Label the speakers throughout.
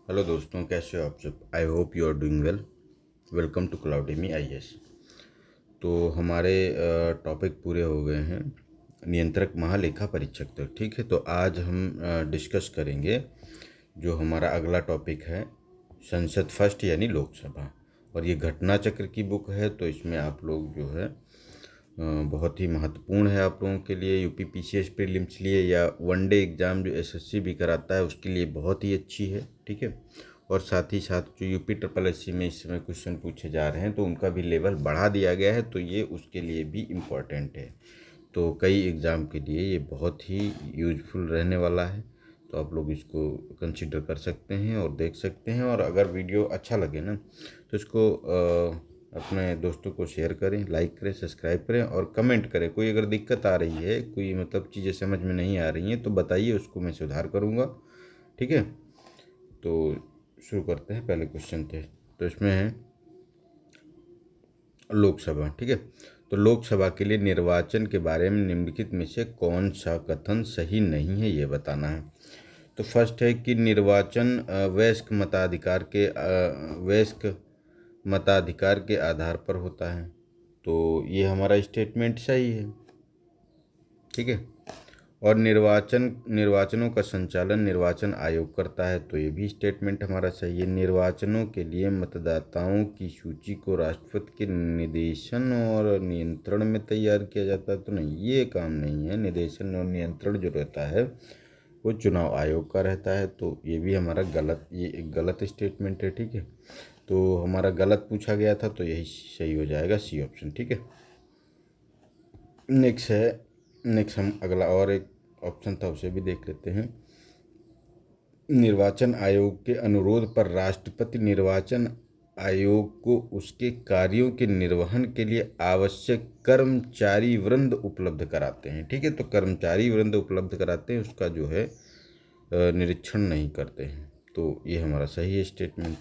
Speaker 1: Hello दोस्तों, कैसे हो आप सब। I hope you are doing well. Welcome to Cloudemy IAS. तो हमारे टॉपिक पूरे हो गए हैं नियंत्रक महालेखा परीक्षक तक। ठीक है, तो आज हम डिस्कस करेंगे जो हमारा अगला टॉपिक है संसद फर्स्ट यानी लोकसभा। और ये घटना चक्र की बुक है, तो इसमें आप लोग जो है बहुत ही महत्वपूर्ण है आप लोगों के लिए। यूपी पीसीएस प्रीलिम्स लिए या वनडे एग्ज़ाम जो एसएससी भी कराता है उसके लिए बहुत ही अच्छी है। ठीक है, और साथ ही साथ जो यूपी ट्रिपल एससी में इस समय क्वेश्चन पूछे जा रहे हैं तो उनका भी लेवल बढ़ा दिया गया है, तो ये उसके लिए भी इम्पॉर्टेंट है। तो कई एग्ज़ाम के लिए ये बहुत ही यूजफुल रहने वाला है, तो आप लोग इसको कंसिडर कर सकते हैं और देख सकते हैं। और अगर वीडियो अच्छा लगे ना तो इसको अपने दोस्तों को शेयर करें, लाइक करें, सब्सक्राइब करें और कमेंट करें। कोई अगर दिक्कत आ रही है, कोई मतलब चीज़ें समझ में नहीं आ रही हैं तो बताइए, उसको मैं सुधार करूँगा। ठीक है, तो शुरू करते हैं। पहले क्वेश्चन थे तो इसमें है लोकसभा। ठीक है, तो लोकसभा के लिए निर्वाचन के बारे में निम्नलिखित में से कौन सा कथन सही नहीं है, ये बताना है। तो फर्स्ट है कि निर्वाचन वयस्क मताधिकार के आधार पर होता है, तो ये हमारा स्टेटमेंट सही है। ठीक है, और निर्वाचनों का संचालन निर्वाचन आयोग करता है, तो ये भी स्टेटमेंट हमारा सही है। निर्वाचनों के लिए मतदाताओं की सूची को राष्ट्रपति के निर्देशन और नियंत्रण में तैयार किया जाता है, तो नहीं, ये काम नहीं है। निर्देशन और नियंत्रण जो रहता है वो चुनाव आयोग का रहता है, तो ये भी हमारा ये एक गलत स्टेटमेंट है। ठीक है, तो हमारा गलत पूछा गया था, तो यही सही हो जाएगा, सी ऑप्शन। ठीक है, नेक्स्ट हम अगला और एक ऑप्शन था उसे भी देख लेते हैं। निर्वाचन आयोग के अनुरोध पर राष्ट्रपति निर्वाचन आयोग को उसके कार्यों के निर्वहन के लिए आवश्यक कर्मचारी वृंद उपलब्ध कराते हैं। ठीक है, तो कर्मचारी वृंद उपलब्ध कराते हैं, उसका जो है निरीक्षण नहीं करते हैं, तो ये हमारा सही है स्टेटमेंट।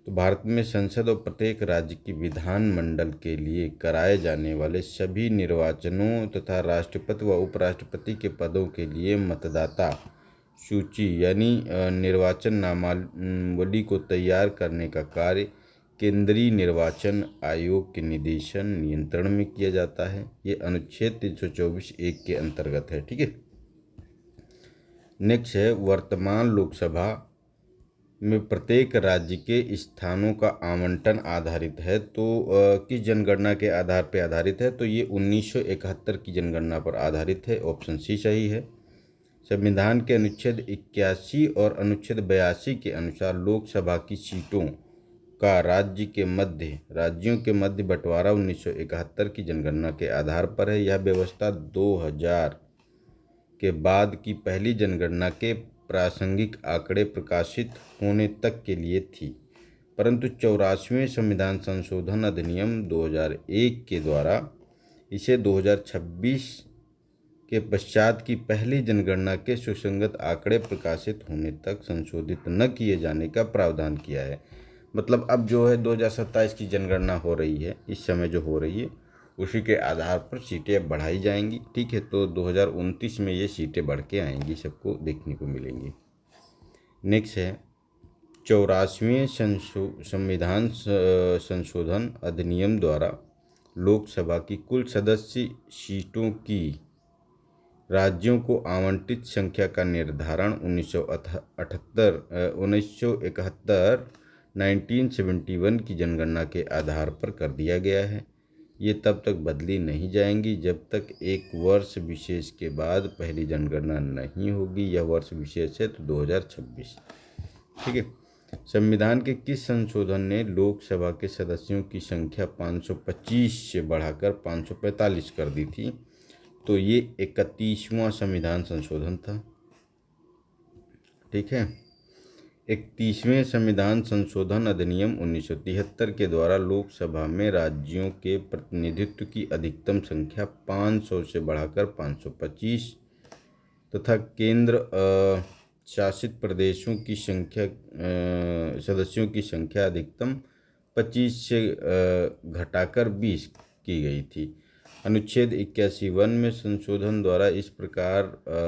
Speaker 1: तो भारत में संसद और प्रत्येक राज्य की विधानमंडल के लिए कराए जाने वाले सभी निर्वाचनों तथा राष्ट्रपति व उपराष्ट्रपति के पदों के लिए मतदाता सूची यानी निर्वाचन नामावली को तैयार करने का कार्य केंद्रीय निर्वाचन आयोग के निर्देशन नियंत्रण में किया जाता है। ये अनुच्छेद 324(1) के अंतर्गत है। ठीक है, नेक्स्ट है वर्तमान लोकसभा में प्रत्येक राज्य के स्थानों का आवंटन आधारित है, तो किस जनगणना के आधार पर आधारित है, तो ये 1971 की जनगणना पर आधारित है। ऑप्शन सी सही है। संविधान के अनुच्छेद 81 और अनुच्छेद 82 के अनुसार लोकसभा की सीटों का राज्यों के मध्य बंटवारा 1971 की जनगणना के आधार पर है। यह व्यवस्था 2000 के बाद की पहली जनगणना के प्रासंगिक आंकड़े प्रकाशित होने तक के लिए थी, परंतु 84वें संविधान संशोधन अधिनियम 2001 के द्वारा इसे 2026 के पश्चात की पहली जनगणना के सुसंगत आंकड़े प्रकाशित होने तक संशोधित न किए जाने का प्रावधान किया है। मतलब अब जो है 2027 की जनगणना हो रही है, इस समय जो हो रही है उसी के आधार पर सीटें अब बढ़ाई जाएंगी। ठीक है, तो 2029 में ये सीटें बढ़ के आएंगी, सबको देखने को मिलेंगी। नेक्स्ट है 84वें संविधान संशोधन अधिनियम द्वारा लोकसभा की कुल सदस्य सीटों की राज्यों को आवंटित संख्या का निर्धारण 1971 की जनगणना के आधार पर कर दिया गया है। ये तब तक बदली नहीं जाएंगी जब तक एक वर्ष विशेष के बाद पहली जनगणना नहीं होगी। यह वर्ष विशेष है तो 2026। ठीक है, संविधान के किस संशोधन ने लोकसभा के सदस्यों की संख्या 525 से बढ़ाकर 545 कर दी थी, तो ये 31वां संविधान संशोधन था। ठीक है, 31वें संविधान संशोधन अधिनियम 1973 के द्वारा लोकसभा में राज्यों के प्रतिनिधित्व की अधिकतम संख्या 500 से बढ़ाकर 525 तथा केंद्र शासित प्रदेशों की सदस्यों की संख्या अधिकतम 25 से घटाकर 20 की गई थी। अनुच्छेद 81 में संशोधन द्वारा इस प्रकार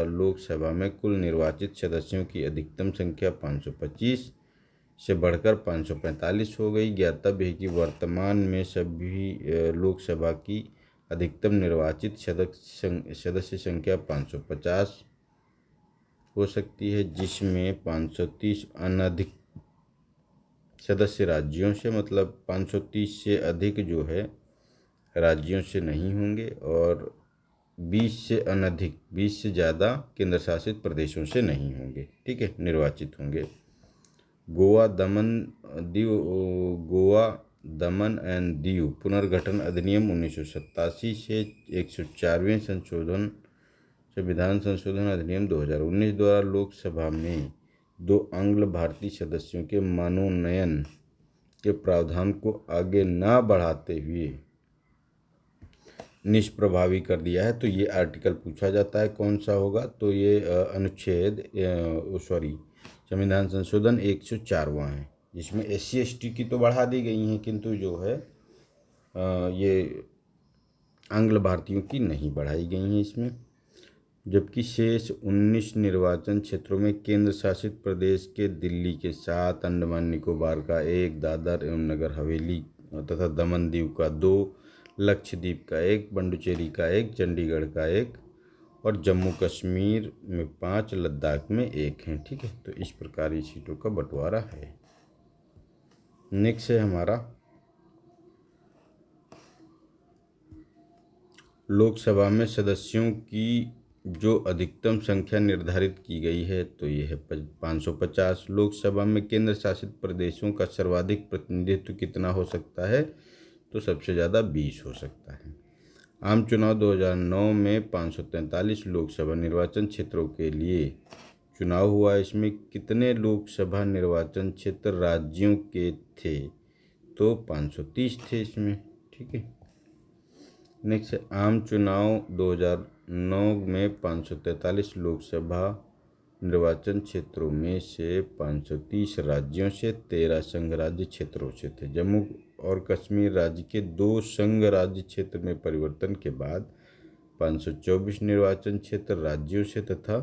Speaker 1: लोकसभा में कुल निर्वाचित सदस्यों की अधिकतम संख्या 525 से बढ़कर 545 हो गई। ज्ञातव्य है कि वर्तमान में सभी लोकसभा की अधिकतम निर्वाचित सदस्य संख्या 550 हो सकती है, जिसमें 530 अनधिक सदस्य राज्यों से, मतलब 530 से अधिक जो है राज्यों से नहीं होंगे, और 20 से अनधिक, 20 से ज़्यादा केंद्र शासित प्रदेशों से नहीं होंगे। ठीक है, निर्वाचित होंगे। गोवा दमन एंड दीव पुनर्गठन अधिनियम 1987 से 104वें संविधान संशोधन अधिनियम 2019 द्वारा लोकसभा में 2 आंग्ल भारतीय सदस्यों के मनोनयन के प्रावधान को आगे न बढ़ाते हुए निष्प्रभावी कर दिया है। तो ये आर्टिकल पूछा जाता है कौन सा होगा, तो ये संविधान संशोधन 104वां है, जिसमें SC/ST की तो बढ़ा दी गई हैं, किंतु जो है ये आंग्ल भारतीयों की नहीं बढ़ाई गई हैं इसमें। जबकि शेष 19 निर्वाचन क्षेत्रों में केंद्र शासित प्रदेश के दिल्ली के 7, अंडमान निकोबार का 1, दादर एवं नगर हवेली तथा दमन दीव का 2, लक्षद्वीप का 1, पुडुचेरी का 1, चंडीगढ़ का 1 और जम्मू कश्मीर में 5, लद्दाख में 1 हैं। ठीक है, तो इस प्रकार ये सीटों का बंटवारा है। नेक्स्ट है हमारा लोकसभा में सदस्यों की जो अधिकतम संख्या निर्धारित की गई है, तो ये है 550। लोकसभा में केंद्र शासित प्रदेशों का सर्वाधिक प्रतिनिधित्व कितना हो सकता है, तो सबसे ज़्यादा 20 हो सकता है। आम चुनाव 2009 में 543 लोकसभा निर्वाचन क्षेत्रों के लिए चुनाव हुआ। इसमें कितने लोकसभा निर्वाचन क्षेत्र राज्यों के थे, तो 530 थे इसमें। ठीक है, नेक्स्ट आम चुनाव 2009 में 543 लोकसभा निर्वाचन क्षेत्रों में से 530 राज्यों से, 13 संघ राज्य क्षेत्रों से थे। जम्मू और कश्मीर राज्य के 2 संघ राज्य क्षेत्र में परिवर्तन के बाद 524 निर्वाचन क्षेत्र राज्यों से तथा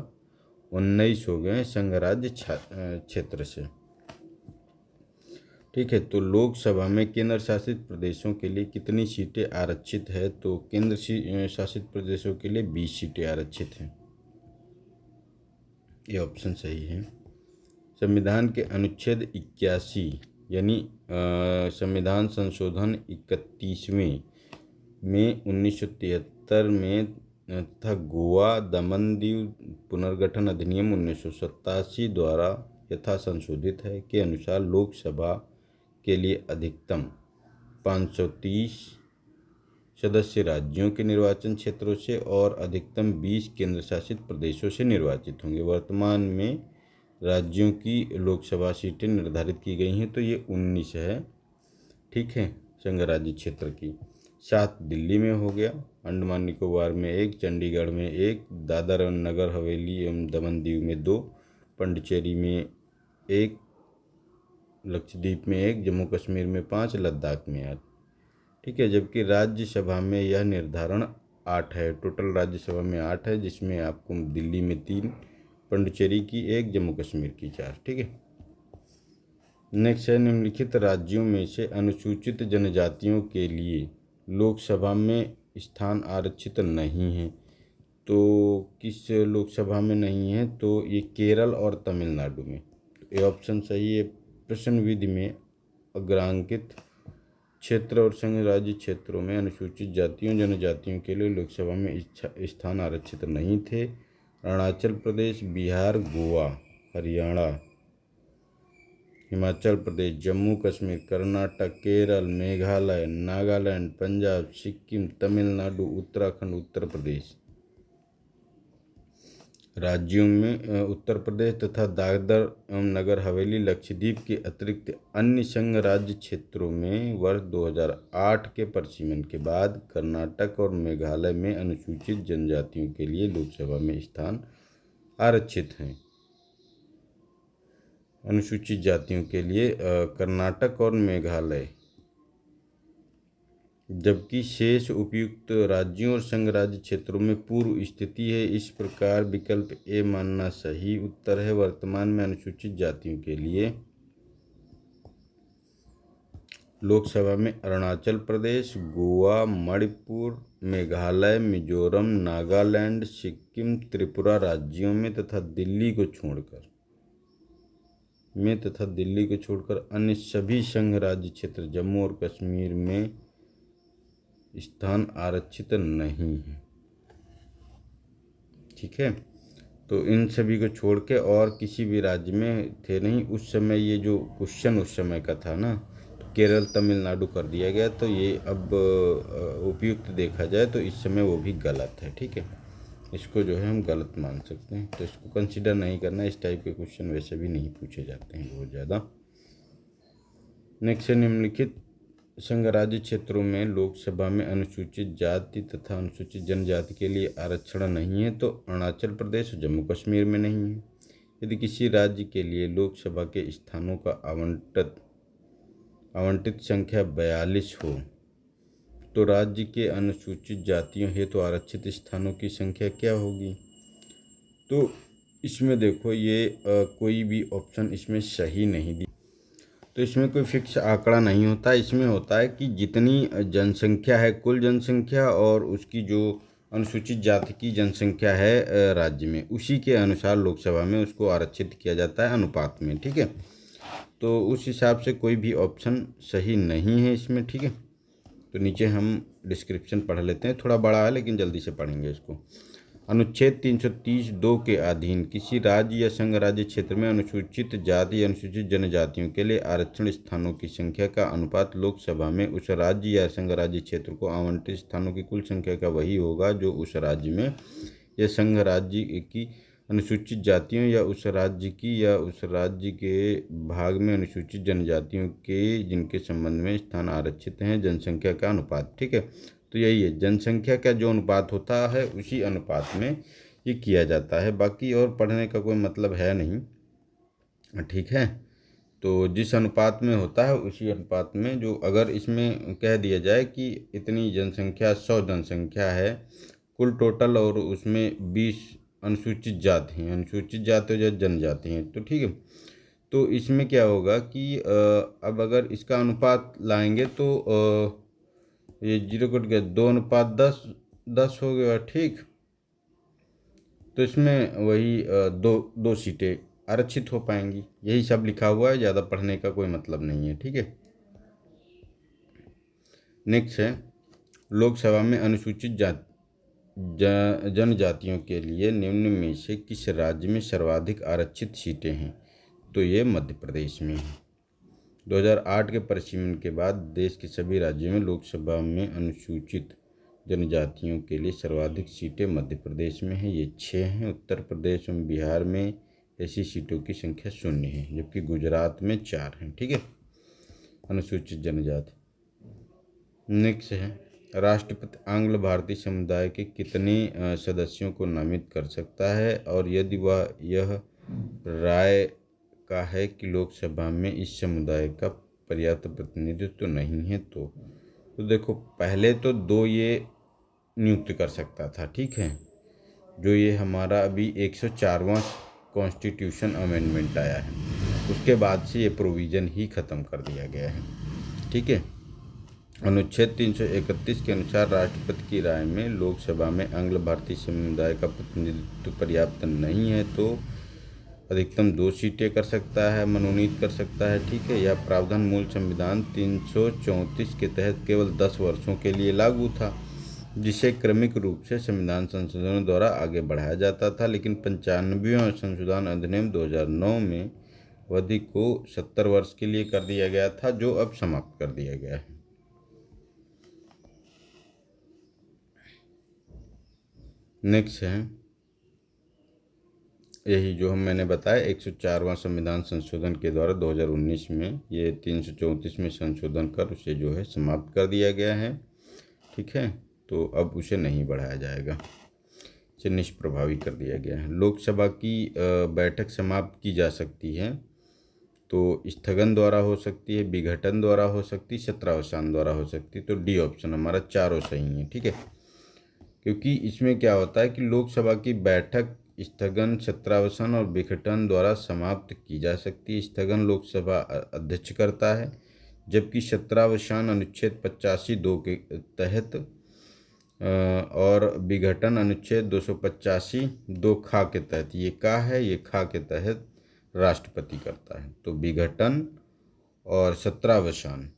Speaker 1: 19 हो गए संघ राज्य क्षेत्र से। ठीक है, तो लोकसभा में केंद्र शासित प्रदेशों के लिए कितनी सीटें आरक्षित है, तो केंद्र शासित प्रदेशों के लिए 20 सीटें आरक्षित हैं। ये ऑप्शन सही है। संविधान के अनुच्छेद 81 यानी संविधान संशोधन 31वें में 1973 में तथा गोवा दमन दीव पुनर्गठन अधिनियम 1987 द्वारा यथा संशोधित है के अनुसार लोकसभा के लिए अधिकतम 530 सदस्य राज्यों के निर्वाचन क्षेत्रों से और अधिकतम 20 केंद्र शासित प्रदेशों से निर्वाचित होंगे। वर्तमान में राज्यों की लोकसभा सीटें निर्धारित की गई हैं, तो ये 19 है। ठीक है, संघ राज्य क्षेत्र की 7 दिल्ली में हो गया, अंडमान निकोबार में 1, चंडीगढ़ में 1, दादर और नगर हवेली एवं दमन दीव में 2, पुडुचेरी में 1, लक्षद्वीप में 1, जम्मू कश्मीर में 5, लद्दाख में 8। ठीक है, जबकि राज्यसभा में यह निर्धारण 8 है। टोटल राज्यसभा में 8 है, जिसमें आपको दिल्ली में 3, पुडुचेरी की 1, जम्मू कश्मीर की 4। ठीक है, नेक्स्ट है निम्नलिखित राज्यों में से अनुसूचित जनजातियों के लिए लोकसभा में स्थान आरक्षित नहीं है। तो किस लोकसभा में नहीं है, तो ये केरल और तमिलनाडु में। ये ऑप्शन सही है। प्रश्न विधि में अग्रांकित क्षेत्र और संघ राज्य क्षेत्रों में अनुसूचित जातियों जनजातियों के लिए लोकसभा में स्थान आरक्षित नहीं थे। अरुणाचल प्रदेश, बिहार, गोवा, हरियाणा, हिमाचल प्रदेश, जम्मू कश्मीर, कर्नाटक, केरल, मेघालय, नागालैंड, पंजाब, सिक्किम, तमिलनाडु, उत्तराखंड, उत्तर प्रदेश राज्यों में उत्तर प्रदेश तथा दादर एवं नगर हवेली, लक्षद्वीप के अतिरिक्त अन्य संघ राज्य क्षेत्रों में वर्ष 2008 के परिसीमन के बाद कर्नाटक और मेघालय में अनुसूचित जनजातियों के लिए लोकसभा में स्थान आरक्षित हैं। अनुसूचित जातियों के लिए कर्नाटक और मेघालय जबकि शेष उपयुक्त राज्यों और संघ राज्य क्षेत्रों में पूर्व स्थिति है। इस प्रकार विकल्प ए मानना सही उत्तर है। वर्तमान में अनुसूचित जातियों के लिए लोकसभा में अरुणाचल प्रदेश, गोवा, मणिपुर, मेघालय, मिजोरम, नागालैंड, सिक्किम, त्रिपुरा राज्यों में तथा दिल्ली को छोड़कर अन्य सभी संघ राज्य क्षेत्र जम्मू और कश्मीर में स्थान आरक्षित नहीं है। ठीक है, तो इन सभी को छोड़ के और किसी भी राज्य में थे नहीं उस समय। ये जो क्वेश्चन उस समय का था ना, तो केरल तमिलनाडु कर दिया गया। तो ये अब उपयुक्त देखा जाए तो इस समय वो भी गलत है। ठीक है, इसको जो है हम गलत मान सकते हैं, तो इसको कंसिडर नहीं करना। इस टाइप के क्वेश्चन वैसे भी नहीं पूछे जाते हैं बहुत ज़्यादा। नेक्स्ट है, निम्नलिखित संघ राज्य क्षेत्रों में लोकसभा में अनुसूचित जाति तथा अनुसूचित जनजाति के लिए आरक्षण नहीं है, तो अरुणाचल प्रदेश और जम्मू कश्मीर में नहीं है। यदि किसी राज्य के लिए लोकसभा के स्थानों का आवंटित संख्या 42 हो तो राज्य के अनुसूचित जातियों हेतु आरक्षित स्थानों की संख्या क्या होगी? तो इसमें देखो ये कोई भी ऑप्शन इसमें सही नहीं दी। तो इसमें कोई फिक्स आंकड़ा नहीं होता। इसमें होता है कि जितनी जनसंख्या है, कुल जनसंख्या, और उसकी जो अनुसूचित जाति की जनसंख्या है राज्य में, उसी के अनुसार लोकसभा में उसको आरक्षित किया जाता है अनुपात में। ठीक है, तो उस हिसाब से कोई भी ऑप्शन सही नहीं है इसमें। ठीक है, तो नीचे हम डिस्क्रिप्शन पढ़ लेते हैं, थोड़ा बड़ा है लेकिन जल्दी से पढ़ेंगे इसको। अनुच्छेद 330(2) के अधीन किसी राज्य या संघ राज्य क्षेत्र में अनुसूचित जाति या अनुसूचित जनजातियों के लिए आरक्षण स्थानों की संख्या का अनुपात लोकसभा में उस राज्य या संघ राज्य क्षेत्र को आवंटित स्थानों की कुल संख्या का वही होगा जो उस राज्य में या संघ राज्य की अनुसूचित जातियों या उस राज्य के भाग में अनुसूचित जनजातियों के जिनके संबंध में स्थान आरक्षित हैं जनसंख्या का अनुपात। ठीक है, तो यही है, जनसंख्या का जो अनुपात होता है उसी अनुपात में ये किया जाता है। बाकी और पढ़ने का कोई मतलब है नहीं। ठीक है, तो जिस अनुपात में होता है उसी अनुपात में, जो अगर इसमें कह दिया जाए कि इतनी जनसंख्या 100 जनसंख्या है कुल टोटल, और उसमें 20 अनुसूचित जाति हैं, अनुसूचित जाति या जनजाति हैं, तो ठीक है, तो इसमें क्या होगा कि अब अगर इसका अनुपात लाएंगे तो ये 0 कट गया, 2:10 हो गया। ठीक, तो इसमें वही दो सीटें आरक्षित हो पाएंगी। यही सब लिखा हुआ है, ज़्यादा पढ़ने का कोई मतलब नहीं है। ठीक है, नेक्स्ट है, लोकसभा में अनुसूचित जनजातियों के लिए निम्न में से किस राज्य में सर्वाधिक आरक्षित सीटें हैं? तो ये मध्य प्रदेश में है। 2008 के परिसीमन के बाद देश के सभी राज्यों में लोकसभा में अनुसूचित जनजातियों के लिए सर्वाधिक सीटें मध्य प्रदेश में हैं, ये 6 हैं। उत्तर प्रदेश एवं बिहार में ऐसी सीटों की संख्या 0 है, जबकि गुजरात में 4 हैं। ठीक है, अनुसूचित जनजाति। नेक्स्ट है, राष्ट्रपति आंग्ल भारतीय समुदाय के कितने सदस्यों को नामित कर सकता है, और यदि वह यह राय का है कि लोकसभा में इस समुदाय का पर्याप्त प्रतिनिधित्व तो नहीं है, तो देखो पहले तो 2 ये नियुक्त कर सकता था। ठीक है, जो ये हमारा अभी 104वां कॉन्स्टिट्यूशन अमेंडमेंट आया है उसके बाद से ये प्रोविज़न ही ख़त्म कर दिया गया है। ठीक है, अनुच्छेद 331 के अनुसार राष्ट्रपति की राय में लोकसभा में आंग्ल भारतीय समुदाय का प्रतिनिधित्व पर्याप्त नहीं है तो अधिकतम 2 सीटें कर सकता है, मनोनीत कर सकता है। ठीक है, यह प्रावधान मूल संविधान 334 के तहत केवल 10 वर्षों के लिए लागू था, जिसे क्रमिक रूप से संविधान संशोधनों द्वारा आगे बढ़ाया जाता था। लेकिन 95वां संशोधन अधिनियम 2009 में अवधि को 70 वर्ष के लिए कर दिया गया था, जो अब समाप्त कर दिया गया है। नेक्स्ट है, यही जो मैंने बताया 104वां संविधान संशोधन के द्वारा 2019 में ये 334 में संशोधन कर उसे जो है समाप्त कर दिया गया है। ठीक है, तो अब उसे नहीं बढ़ाया जाएगा, इसे निष्प्रभावी कर दिया गया है। लोकसभा की बैठक समाप्त की जा सकती है तो स्थगन द्वारा हो सकती है, विघटन द्वारा हो सकती है, सत्रावसान द्वारा हो सकती है। तो डी ऑप्शन हमारा चारों सही है। ठीक है, क्योंकि इसमें क्या होता है कि लोकसभा की बैठक स्थगन, सत्रावसान और विघटन द्वारा समाप्त की जा सकती है। स्थगन लोकसभा अध्यक्ष करता है, जबकि सत्रावसान अनुच्छेद 85(2) के तहत और विघटन अनुच्छेद 285(2) खा के तहत, ये का है, ये खा के तहत राष्ट्रपति करता है। तो विघटन और सत्रावसान,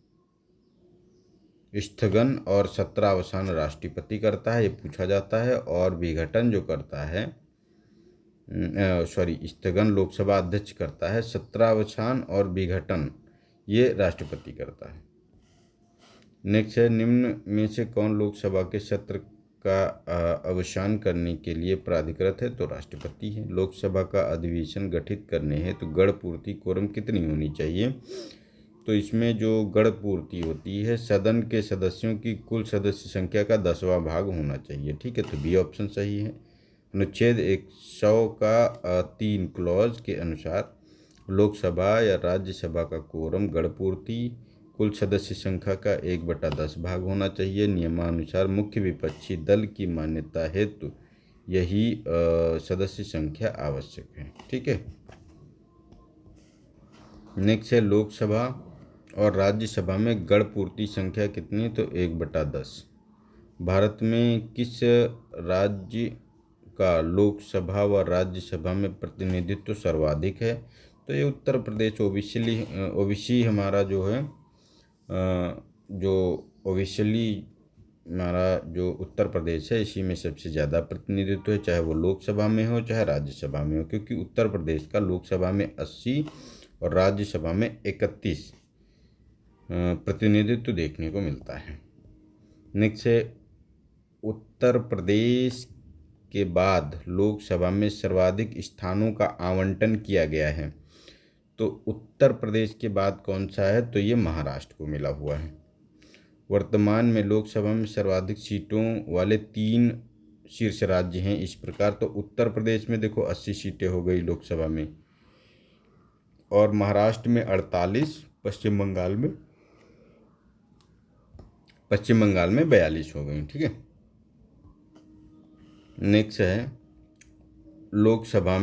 Speaker 1: स्थगन और सत्रावसान राष्ट्रपति करता है, ये पूछा जाता है। और विघटन जो करता है, स्थगन लोकसभा अध्यक्ष करता है, सत्रावसान और विघटन ये राष्ट्रपति करता है। नेक्स्ट है, निम्न में से कौन लोकसभा के सत्र का अवसान करने के लिए प्राधिकृत है? तो राष्ट्रपति है। लोकसभा का अधिवेशन गठित करने हैं तो गण पूर्ति कोरम कितनी होनी चाहिए? तो इसमें जो गण पूर्ति होती है, सदन के सदस्यों की कुल सदस्य संख्या का 10वां भाग होना चाहिए। ठीक है, तो बी ऑप्शन सही है। अनुच्छेद 100 का 3 क्लॉज के अनुसार लोकसभा या राज्यसभा का कोरम गण पूर्ति कुल सदस्य संख्या का 1/10 भाग होना चाहिए। नियमानुसार मुख्य विपक्षी दल की मान्यता हेतु यही सदस्य संख्या आवश्यक है। ठीक है, नेक्स्ट है, लोकसभा और राज्यसभा में गण पूर्ति संख्या कितनी है? तो 1/10। भारत में किस राज्य का लोकसभा व राज्यसभा में प्रतिनिधित्व सर्वाधिक है? तो ये उत्तर प्रदेश। ओबीसी हमारा जो है, जो ओबियसली हमारा जो उत्तर प्रदेश है, इसी में सबसे ज़्यादा प्रतिनिधित्व है, चाहे वो लोकसभा में हो चाहे राज्यसभा में हो, क्योंकि उत्तर प्रदेश का लोकसभा में 80 और राज्यसभा में 31 प्रतिनिधित्व देखने को मिलता है। नेक्स्ट है, उत्तर प्रदेश के बाद लोकसभा में सर्वाधिक स्थानों का आवंटन किया गया है। तो उत्तर प्रदेश के बाद कौन सा है? तो ये महाराष्ट्र को मिला हुआ है। वर्तमान में लोकसभा में सर्वाधिक सीटों वाले 3 शीर्ष राज्य हैं इस प्रकार। तो उत्तर प्रदेश में देखो 80 सीटें हो गई लोकसभा में, और महाराष्ट्र में 48, पश्चिम बंगाल में 42 हो गई। ठीक है, नेक्स्ट है, लोकसभा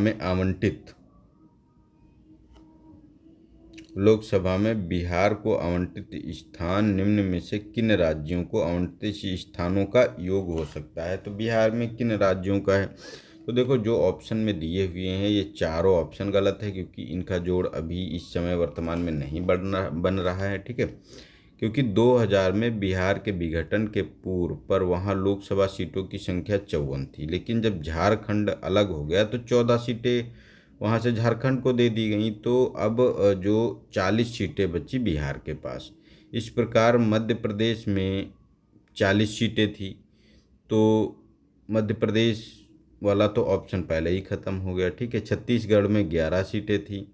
Speaker 1: में बिहार को आवंटित स्थान निम्न में से किन राज्यों को आवंटित स्थानों का योग हो सकता है? तो बिहार में किन राज्यों का है? तो देखो, जो ऑप्शन में दिए हुए हैं ये चारों ऑप्शन गलत है, क्योंकि इनका जोड़ अभी इस समय वर्तमान में नहीं बन रहा है। ठीक है, क्योंकि 2000 में बिहार के विघटन के पूर्व पर वहाँ लोकसभा सीटों की संख्या 54 थी, लेकिन जब झारखंड अलग हो गया तो 14 सीटें वहाँ से झारखंड को दे दी गई। तो अब जो 40 सीटें बची बिहार के पास। इस प्रकार मध्य प्रदेश में 40 सीटें थी, तो मध्य प्रदेश वाला तो ऑप्शन पहले ही ख़त्म हो गया। ठीक है, छत्तीसगढ़ में 11 सीटें थी,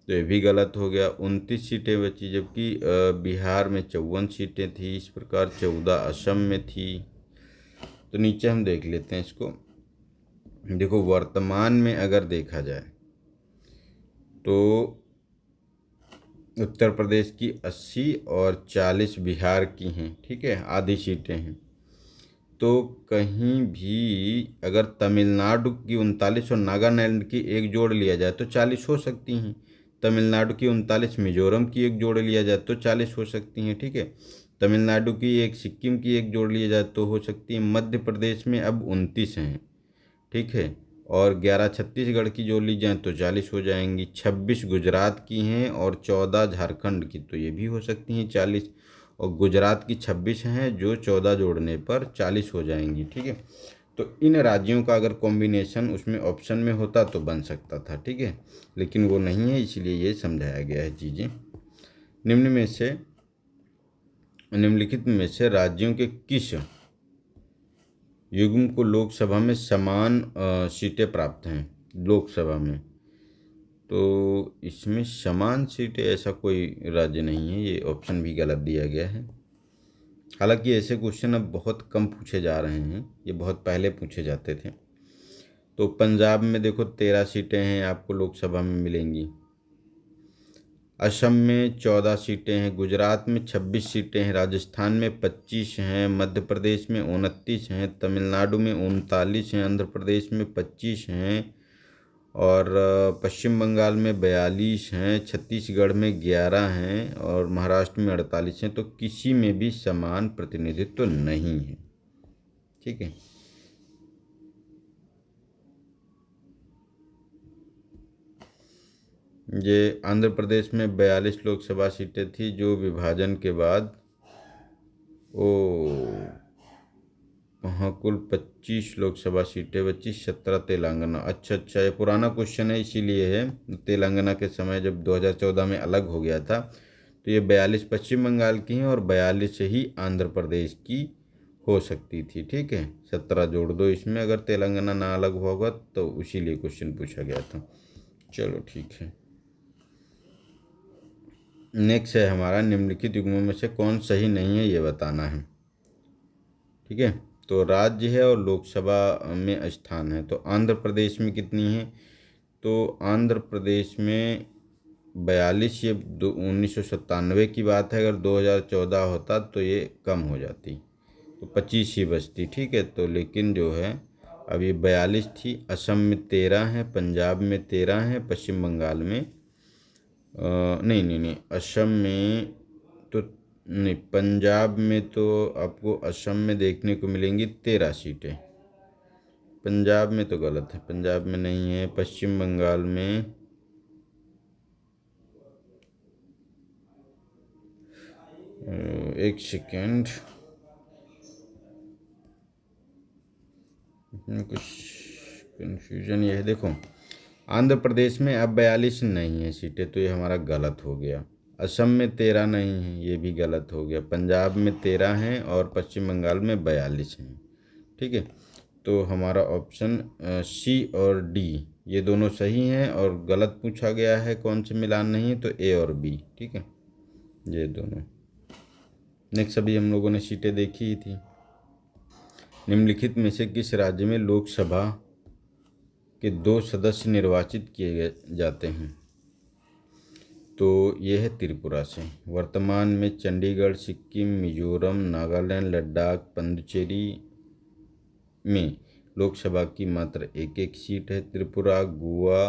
Speaker 1: तो ये भी गलत हो गया। 29 सीटें बची, जबकि बिहार में 54 सीटें थी। इस प्रकार 14 असम में थी। तो नीचे हम देख लेते हैं इसको। देखो, वर्तमान में अगर देखा जाए तो उत्तर प्रदेश की 80 और 40 बिहार की हैं। ठीक है, आधी सीटें हैं। तो कहीं भी अगर तमिलनाडु की 39 और नागालैंड की एक जोड़ लिया जाए तो 40 हो सकती हैं। तमिलनाडु की 39, मिजोरम की एक जोड़ लिया जाए तो 40 हो सकती हैं। ठीक है, तमिलनाडु की एक, सिक्किम की एक जोड़ लिया जाए तो हो सकती है। मध्य प्रदेश में अब 29 हैं। ठीक है, और 11 छत्तीसगढ़ की जोड़ ली जाए तो 40 हो जाएंगी। 26 गुजरात की हैं और 14 झारखंड की, तो ये भी हो सकती हैं 40। और गुजरात की 26 हैं, जो 14 जोड़ने पर 40 हो जाएंगी। ठीक है, तो इन राज्यों का अगर कॉम्बिनेशन उसमें ऑप्शन में होता तो बन सकता था। ठीक है, लेकिन वो नहीं है, इसलिए ये समझाया गया है चीज़ें। निम्नलिखित में से राज्यों के किस युग्म को लोकसभा में समान सीटें प्राप्त हैं? लोकसभा में तो इसमें समान सीटें ऐसा कोई राज्य नहीं है, ये ऑप्शन भी गलत दिया गया है। हालांकि ऐसे क्वेश्चन अब बहुत कम पूछे जा रहे हैं, ये बहुत पहले पूछे जाते थे। तो पंजाब में देखो 13 सीटें हैं आपको लोकसभा में मिलेंगी। असम में 14 सीटें हैं, गुजरात में 26 सीटें हैं, राजस्थान में 25 हैं, मध्य प्रदेश में 29 हैं, तमिलनाडु में 39 हैं, आंध्र प्रदेश में 25 हैं और पश्चिम बंगाल में 42 हैं, छत्तीसगढ़ में 11 हैं और महाराष्ट्र में 48 हैं। तो किसी में भी समान प्रतिनिधित्व तो नहीं है। ठीक है। ये आंध्र प्रदेश में 42 लोकसभा सीटें थी जो विभाजन के बाद वहाँ कुल 25 लोकसभा सीटें बची, 17 तेलंगाना। अच्छा, ये पुराना क्वेश्चन है इसीलिए है। तेलंगाना के समय जब 2014 में अलग हो गया था तो ये 42 पश्चिम बंगाल की हैं और 42 ही आंध्र प्रदेश की हो सकती थी। ठीक है, 17 जोड़ दो इसमें अगर तेलंगाना ना अलग हुआ होगा तो इसीलिए क्वेश्चन पूछा गया था। चलो ठीक है। नेक्स्ट है हमारा, निम्नलिखित युग्मों में से कौन सही नहीं है ये बताना है। ठीक है, तो राज्य है और लोकसभा में स्थान है। तो आंध्र प्रदेश में कितनी है? तो आंध्र प्रदेश में 42। ये 1997 की बात है, अगर 2014 होता तो ये कम हो जाती, तो 25 ही बचती। ठीक है, तो लेकिन जो है अब ये 42 थी। असम में 13 है, पंजाब में 13 है, पश्चिम बंगाल में नहीं, असम में तो नहीं, पंजाब में तो आपको असम में देखने को मिलेंगी 13 सीटें। पंजाब में तो गलत है, पंजाब में नहीं है। पश्चिम बंगाल में एक सेकेंड, कुछ कंफ्यूजन ये है। देखो, आंध्र प्रदेश में अब 42 नहीं है सीटें, तो ये हमारा गलत हो गया। असम में 13 नहीं है, ये भी गलत हो गया। पंजाब में 13 हैं और पश्चिम बंगाल में 42 हैं। ठीक है, तो हमारा ऑप्शन सी और डी ये दोनों सही हैं और गलत पूछा गया है कौन से मिलान नहीं है, तो ए और बी। ठीक है, ये दोनों। नेक्स्ट, अभी हम लोगों ने सीटें देखी ही थी। निम्नलिखित में से किस राज्य में लोकसभा के 2 सदस्य निर्वाचित किए जाते हैं? तो ये है त्रिपुरा से। वर्तमान में चंडीगढ़, सिक्किम, मिजोरम, नागालैंड, लद्दाख, पुडुचेरी में लोकसभा की मात्र एक एक सीट है। त्रिपुरा, गोवा,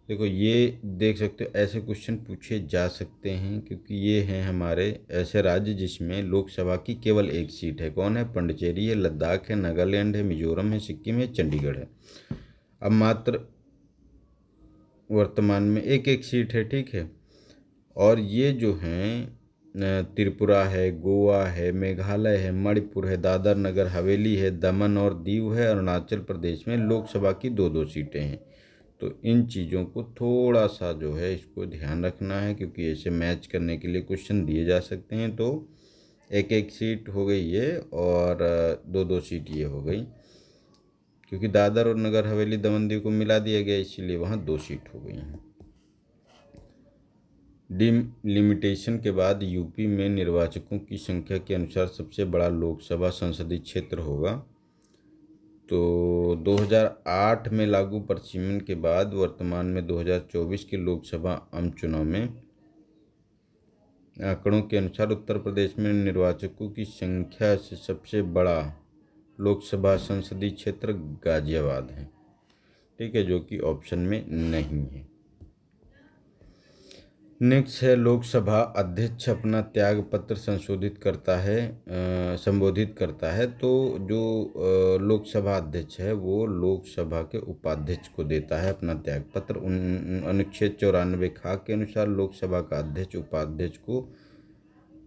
Speaker 1: देखो ये देख सकते हो, ऐसे क्वेश्चन पूछे जा सकते हैं क्योंकि ये हैं हमारे ऐसे राज्य जिसमें लोकसभा की केवल एक सीट है। कौन है? पुडुचेरी है, लद्दाख है, नागालैंड है, मिजोरम है, सिक्किम है, चंडीगढ़ है। अब मात्र वर्तमान में एक एक सीट है। ठीक है, और ये जो हैं त्रिपुरा है, गोवा है, मेघालय है, मणिपुर है, दादर नगर हवेली है, दमन और दीव है, अरुणाचल प्रदेश में लोकसभा की 2-2 सीटें हैं। तो इन चीज़ों को थोड़ा सा जो है इसको ध्यान रखना है क्योंकि ऐसे मैच करने के लिए क्वेश्चन दिए जा सकते हैं। तो एक एक सीट हो गई ये और 2-2 सीट ये हो गई, क्योंकि दादर और नगर हवेली दमन दीव को मिला दिया गया इसीलिए वहाँ 2 सीट हो गई हैं। डिलिमिटेशन के बाद यूपी में निर्वाचकों की संख्या के अनुसार सबसे बड़ा लोकसभा संसदीय क्षेत्र होगा। तो 2008 में लागू परिसीमन के बाद वर्तमान में 2024 के लोकसभा आम चुनाव में आंकड़ों के अनुसार उत्तर प्रदेश में निर्वाचकों की संख्या से सबसे बड़ा लोकसभा संसदीय क्षेत्र गाजियाबाद है। ठीक है, जो कि ऑप्शन में नहीं है। नेक्स्ट है, लोकसभा अध्यक्ष अपना त्याग पत्र संबोधित करता है। तो जो लोकसभा अध्यक्ष है वो लोकसभा के उपाध्यक्ष को देता है अपना त्याग पत्र। अनुच्छेद 94 ख के अनुसार लोकसभा का अध्यक्ष उपाध्यक्ष को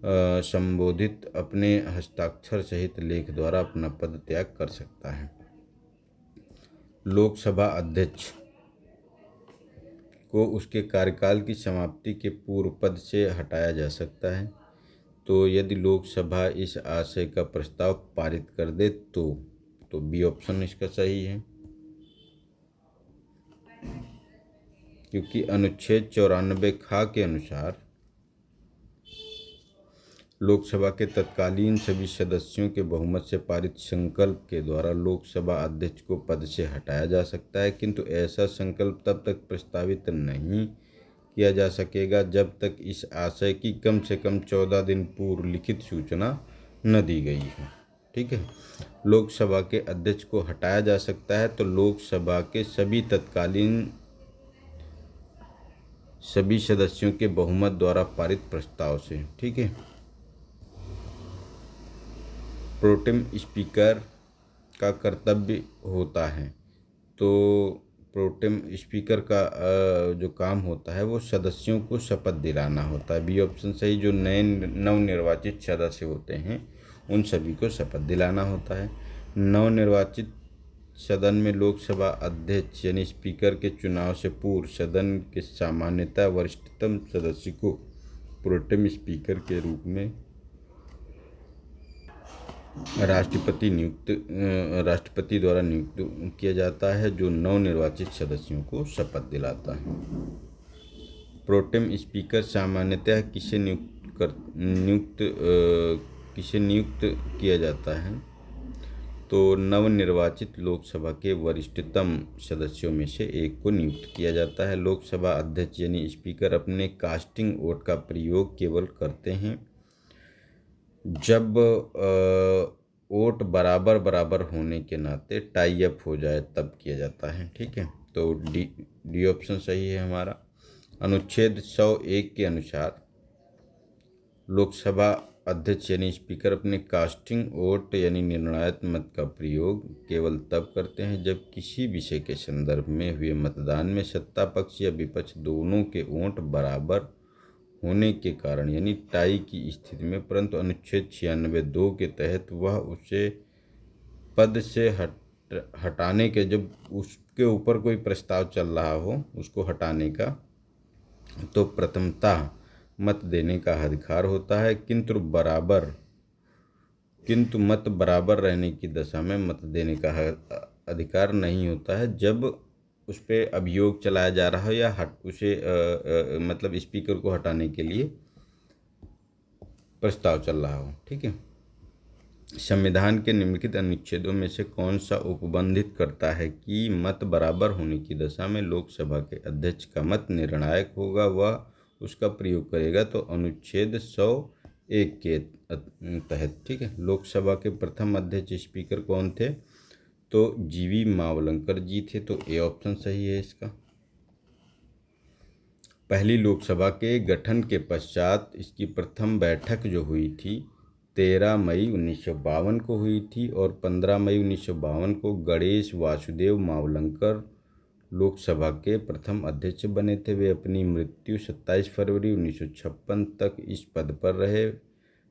Speaker 1: संबोधित अपने हस्ताक्षर सहित लेख द्वारा अपना पद त्याग कर सकता है। लोकसभा अध्यक्ष को उसके कार्यकाल की समाप्ति के पूर्व पद से हटाया जा सकता है। तो यदि लोकसभा इस आशय का प्रस्ताव पारित कर दे तो बी ऑप्शन इसका सही है, क्योंकि अनुच्छेद 94 ख के अनुसार लोकसभा के तत्कालीन सभी सदस्यों के बहुमत से पारित संकल्प के द्वारा लोकसभा अध्यक्ष को पद से हटाया जा सकता है, किंतु ऐसा संकल्प तब तक प्रस्तावित नहीं किया जा सकेगा जब तक इस आशय की कम से कम 14 दिन पूर्व लिखित सूचना न दी गई हो। ठीक है। लोकसभा के अध्यक्ष को हटाया जा सकता है तो लोकसभा के सभी तत्कालीन सभी सदस्यों के बहुमत द्वारा पारित प्रस्ताव से। ठीक है। प्रोटेम स्पीकर का कर्तव्य होता है, तो प्रोटेम स्पीकर का जो काम होता है वो सदस्यों को शपथ दिलाना होता है। बी ऑप्शन सही। जो नए नवनिर्वाचित सदस्य होते हैं उन सभी को शपथ दिलाना होता है। नवनिर्वाचित सदन में लोकसभा अध्यक्ष यानी स्पीकर के चुनाव से पूर्व सदन के सामान्यतः वरिष्ठतम सदस्य को प्रोटेम स्पीकर के रूप में राष्ट्रपति द्वारा नियुक्त किया जाता है, जो नवनिर्वाचित सदस्यों को शपथ दिलाता है। प्रोटेम स्पीकर सामान्यतः किसे नियुक्त किया जाता है, तो नवनिर्वाचित लोकसभा के वरिष्ठतम सदस्यों में से एक को नियुक्त किया जाता है। लोकसभा अध्यक्ष यानी स्पीकर अपने कास्टिंग वोट का प्रयोग केवल करते हैं जब वोट बराबर होने के नाते टाई अप हो जाए तब किया जाता है। ठीक है। तो डी ऑप्शन सही है हमारा। अनुच्छेद 101 के अनुसार लोकसभा अध्यक्ष यानी स्पीकर अपने कास्टिंग वोट यानी निर्णायक मत का प्रयोग केवल तब करते हैं जब किसी विषय के संदर्भ में हुए मतदान में सत्ता पक्ष या विपक्ष दोनों के वोट बराबर होने के कारण यानी टाई की स्थिति में, परंतु अनुच्छेद 96(2) के तहत वह उसे पद से हटाने के, जब उसके ऊपर कोई प्रस्ताव चल रहा हो उसको हटाने का, तो प्रथमतः मत देने का अधिकार होता है, किंतु मत बराबर रहने की दशा में मत देने का अधिकार नहीं होता है जब उस पर अभियोग चलाया जा रहा हो या मतलब स्पीकर को हटाने के लिए प्रस्ताव चल रहा हो। ठीक है। संविधान के निम्नलिखित अनुच्छेदों में से कौन सा उपबंधित करता है कि मत बराबर होने की दशा में लोकसभा के अध्यक्ष का मत निर्णायक होगा, वह उसका प्रयोग करेगा? तो अनुच्छेद 101 के तहत। ठीक है। लोकसभा के प्रथम अध्यक्ष स्पीकर कौन थे? तो जीवी मावलंकर जी थे, तो ए ऑप्शन सही है इसका। पहली लोकसभा के गठन के पश्चात इसकी प्रथम बैठक जो हुई थी 13 मई 1952 को हुई थी और 15 मई 1952 को गणेश वासुदेव मावलंकर लोकसभा के प्रथम अध्यक्ष बने थे। वे अपनी मृत्यु 27 फरवरी 1956 तक इस पद पर रहे।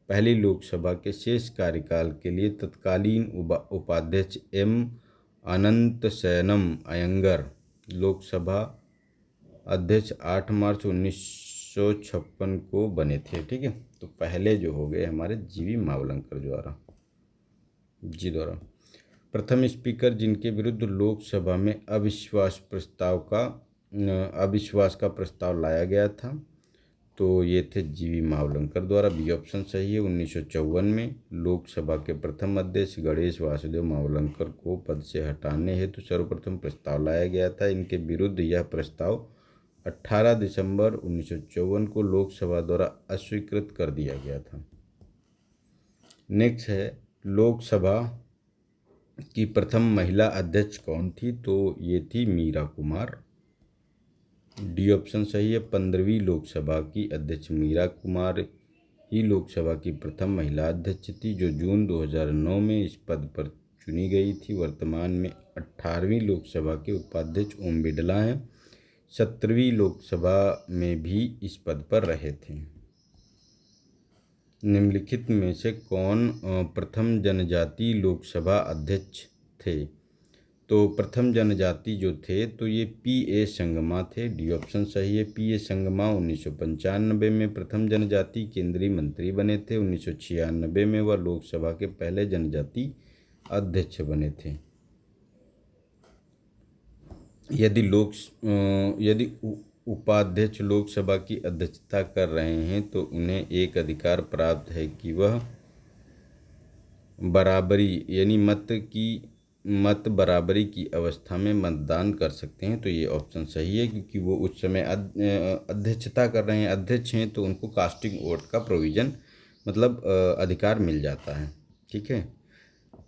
Speaker 1: पहली लोकसभा के शेष कार्यकाल के लिए तत्कालीन उपाध्यक्ष एम अनंतशयनम अयंगर लोकसभा अध्यक्ष 8 मार्च 1956 को बने थे। ठीक है। तो पहले जो हो गए हमारे जीवी मावलंकर द्वारा। प्रथम स्पीकर जिनके विरुद्ध लोकसभा में अविश्वास का प्रस्ताव लाया गया था, तो ये थे जीवी मावलंकर द्वारा। बी ऑप्शन सही है। 1954 में लोकसभा के प्रथम अध्यक्ष गणेश वासुदेव मावलंकर को पद से हटाने हेतु सर्वप्रथम प्रस्ताव लाया गया था। इनके विरुद्ध यह प्रस्ताव 18 दिसंबर 1954 को लोकसभा द्वारा अस्वीकृत कर दिया गया था। नेक्स्ट है लोकसभा की प्रथम महिला अध्यक्ष कौन थी? तो ये थी मीरा कुमार। डी ऑप्शन सही है। 15वीं लोकसभा की अध्यक्ष मीरा कुमार ही लोकसभा की प्रथम महिला अध्यक्ष थी, जो जून 2009 में इस पद पर चुनी गई थी। वर्तमान में 18वीं लोकसभा के उपाध्यक्ष ओम बिड़ला हैं। 17वीं लोकसभा में भी इस पद पर रहे थे। निम्नलिखित में से कौन प्रथम जनजाति लोकसभा अध्यक्ष थे? तो प्रथम जनजाति जो थे तो ये P.A. संगमा थे। डी ऑप्शन सही है। P.A. संगमा 1995 में प्रथम जनजाति केंद्रीय मंत्री बने थे। 1996 में वह लोकसभा के पहले जनजाति अध्यक्ष बने थे। यदि उपाध्यक्ष लोकसभा की अध्यक्षता कर रहे हैं तो उन्हें एक अधिकार प्राप्त है कि वह बराबरी यानी मत की मत बराबरी की अवस्था में मतदान कर सकते हैं। तो ये ऑप्शन सही है, क्योंकि वो उस समय अध्यक्षता कर रहे हैं, अध्यक्ष हैं, तो उनको कास्टिंग वोट का प्रोविज़न मतलब अधिकार मिल जाता है। ठीक है।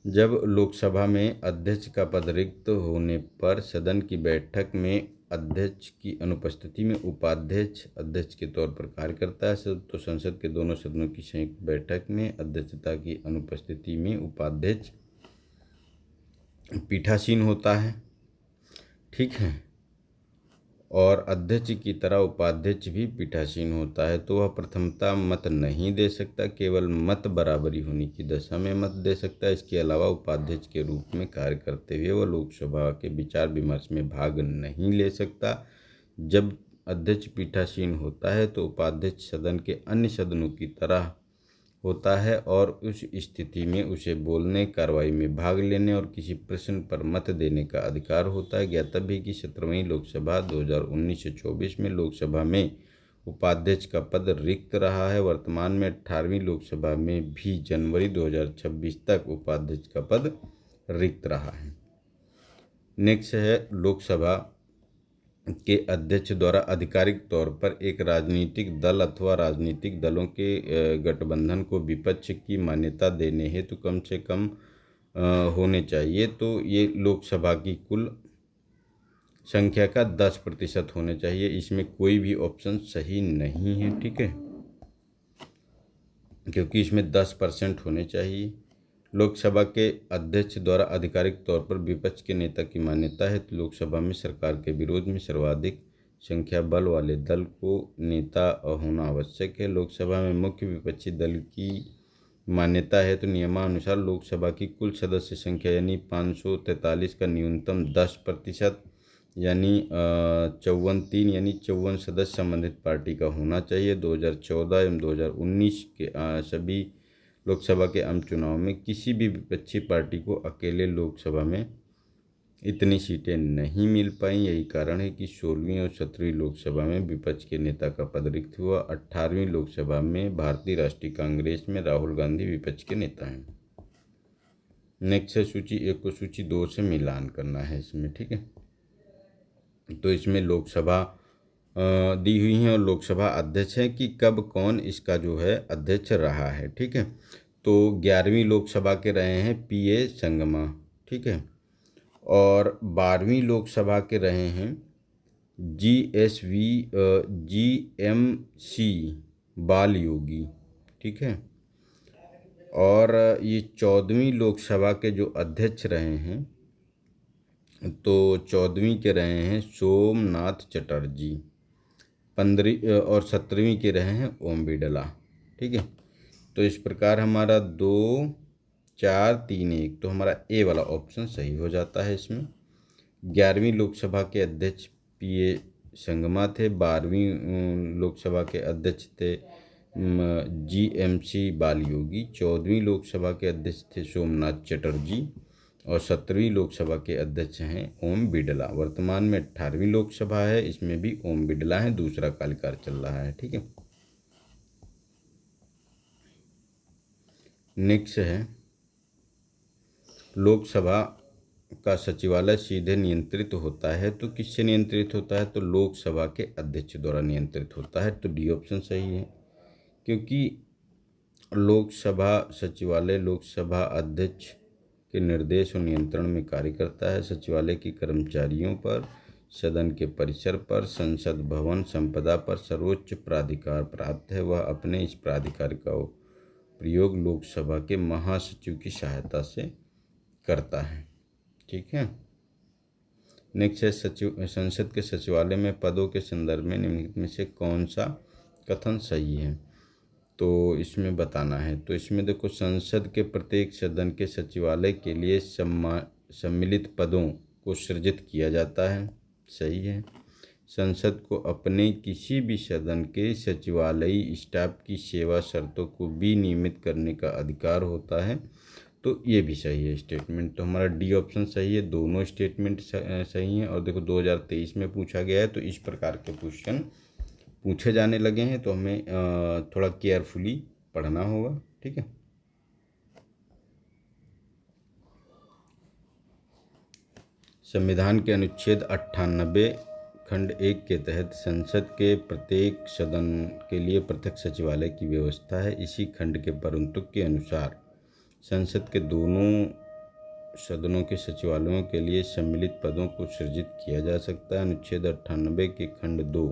Speaker 1: जब लोकसभा में अध्यक्ष का पद रिक्त होने पर सदन की बैठक में अध्यक्ष की अनुपस्थिति में उपाध्यक्ष अध्यक्ष के तौर पर कार्य करता है। तो संसद के दोनों सदनों की संयुक्त बैठक में अध्यक्षता की अनुपस्थिति में उपाध्यक्ष पीठासीन होता है। ठीक है। और अध्यक्ष की तरह उपाध्यक्ष भी पीठासीन होता है। तो वह प्रथमता मत नहीं दे सकता, केवल मत बराबरी होने की दशा में मत दे सकता है। इसके अलावा उपाध्यक्ष के रूप में कार्य करते हुए वह लोकसभा के विचार विमर्श में भाग नहीं ले सकता। जब अध्यक्ष पीठासीन होता है तो उपाध्यक्ष सदन के अन्य सदनों की तरह होता है और उस स्थिति में उसे बोलने, कार्रवाई में भाग लेने और किसी प्रश्न पर मत देने का अधिकार होता है। ज्ञातव्य है कि 17वीं लोकसभा 2019-24 में लोकसभा में उपाध्यक्ष का पद रिक्त रहा है। वर्तमान में 18वीं लोकसभा में भी जनवरी 2026 तक उपाध्यक्ष का पद रिक्त रहा है। नेक्स्ट है, लोकसभा के अध्यक्ष द्वारा आधिकारिक तौर पर एक राजनीतिक दल अथवा राजनीतिक दलों के गठबंधन को विपक्ष की मान्यता देने हेतु कम से कम होने चाहिए। तो ये लोकसभा की कुल संख्या का 10% होने चाहिए। इसमें कोई भी ऑप्शन सही नहीं है। ठीक है, क्योंकि इसमें 10% होने चाहिए। लोकसभा के अध्यक्ष द्वारा आधिकारिक तौर पर विपक्ष के नेता की मान्यता है तो लोकसभा में सरकार के विरोध में सर्वाधिक संख्या बल वाले दल को नेता होना आवश्यक है। लोकसभा में मुख्य विपक्षी दल की मान्यता है तो नियमानुसार लोकसभा की कुल सदस्य संख्या यानी 543 का न्यूनतम 10% यानी 54 यानी 54 सदस्य संबंधित पार्टी का होना चाहिए। 2014 एवं 2019 के सभी लोकसभा के आम चुनाव में किसी भी विपक्षी पार्टी को अकेले लोकसभा में इतनी सीटें नहीं मिल पाई। यही कारण है कि 16वीं और 17वीं लोकसभा में विपक्ष के नेता का पद रिक्त हुआ। 18वीं लोकसभा में भारतीय राष्ट्रीय कांग्रेस में राहुल गांधी विपक्ष के नेता हैं। नेक्स्ट है, सूची 1 को सूची 2 से मिलान करना है इसमें। ठीक है, तो इसमें लोकसभा दी हुई हैं और लोकसभा अध्यक्ष है कि कब कौन इसका जो है अध्यक्ष रहा है। ठीक है, तो 11वीं लोकसभा के रहे हैं पीए संगमा। ठीक है, और 12वीं लोकसभा के रहे हैं जीएमसी बाल योगी। ठीक है, और ये 14वीं लोकसभा के जो अध्यक्ष रहे हैं तो 14वीं के रहे हैं सोमनाथ चटर्जी। 15वीं और 17वीं के रहे हैं ओम बिड़ला। ठीक है, तो इस प्रकार हमारा 2 4 3 1 तो हमारा ए वाला ऑप्शन सही हो जाता है इसमें। 11वीं लोकसभा के अध्यक्ष पीए संगमा थे। 12वीं लोकसभा के अध्यक्ष थे जीएमसी बाल योगी। 14वीं लोकसभा के अध्यक्ष थे सोमनाथ चटर्जी और 17वीं लोकसभा के अध्यक्ष हैं ओम बिड़ला। वर्तमान में 18वीं लोकसभा है, इसमें भी ओम बिड़ला है, दूसरा कार्यकाल चल रहा है। ठीक है, नेक्स्ट है, लोकसभा का सचिवालय सीधे नियंत्रित होता है तो किससे नियंत्रित होता है? तो लोकसभा के अध्यक्ष द्वारा नियंत्रित होता है। तो डी ऑप्शन सही है, क्योंकि लोकसभा सचिवालय लोकसभा अध्यक्ष के निर्देश और नियंत्रण में कार्य करता है। सचिवालय के कर्मचारियों पर, सदन के परिसर पर, संसद भवन संपदा पर सर्वोच्च प्राधिकार प्राप्त है। वह अपने इस प्राधिकार का प्रयोग लोकसभा के महासचिव की सहायता से करता है। ठीक है, नेक्स्ट है, संसद के सचिवालय में पदों के संदर्भ में निम्नलिखित में से कौन सा कथन सही है? तो इसमें बताना है। तो इसमें देखो, संसद के प्रत्येक सदन के सचिवालय के लिए सम्मिलित पदों को सृजित किया जाता है, सही है। संसद को अपने किसी भी सदन के सचिवालयी स्टाफ की सेवा शर्तों को विनियमित करने का अधिकार होता है, तो ये भी सही है स्टेटमेंट। तो हमारा डी ऑप्शन सही है, दोनों स्टेटमेंट सही हैं। और देखो 2023 में पूछा गया है, तो इस प्रकार के क्वेश्चन पूछे जाने लगे हैं, तो हमें थोड़ा केयरफुली पढ़ना होगा। ठीक है, संविधान के अनुच्छेद 98 खंड 1 के तहत संसद के प्रत्येक सदन के लिए पृथक सचिवालय की व्यवस्था है। इसी खंड के परंतुक के अनुसार संसद के दोनों सदनों के सचिवालयों के लिए सम्मिलित पदों को सृजित किया जा सकता है। अनुच्छेद 98 के खंड 2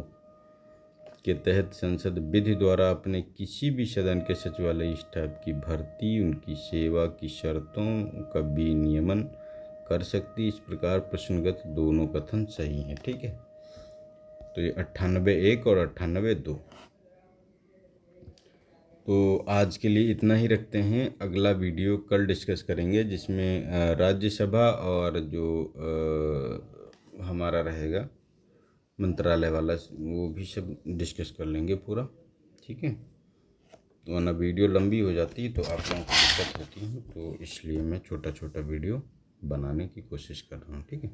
Speaker 1: के तहत संसद विधि द्वारा अपने किसी भी सदन के सचिवालय स्टाफ की भर्ती, उनकी सेवा की शर्तों का विनियमन कर सकती। इस प्रकार प्रश्नगत दोनों कथन सही हैं। ठीक है, तो ये 98(1) और 98(2). तो आज के लिए इतना ही रखते हैं। अगला वीडियो कल डिस्कस करेंगे, जिसमें राज्यसभा और जो हमारा रहेगा मंत्रालय वाला, वो भी सब डिस्कस कर लेंगे पूरा। ठीक है, तो वरना वीडियो लंबी हो जाती है तो आप लोगों को दिक्कत होती है, तो इसलिए मैं छोटा छोटा वीडियो बनाने की कोशिश कर रहा हूँ। ठीक है,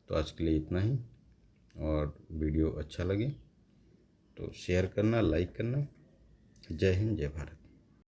Speaker 1: तो आज के लिए इतना ही, और वीडियो अच्छा लगे तो शेयर करना, लाइक करना। जय हिंद, जय भारत।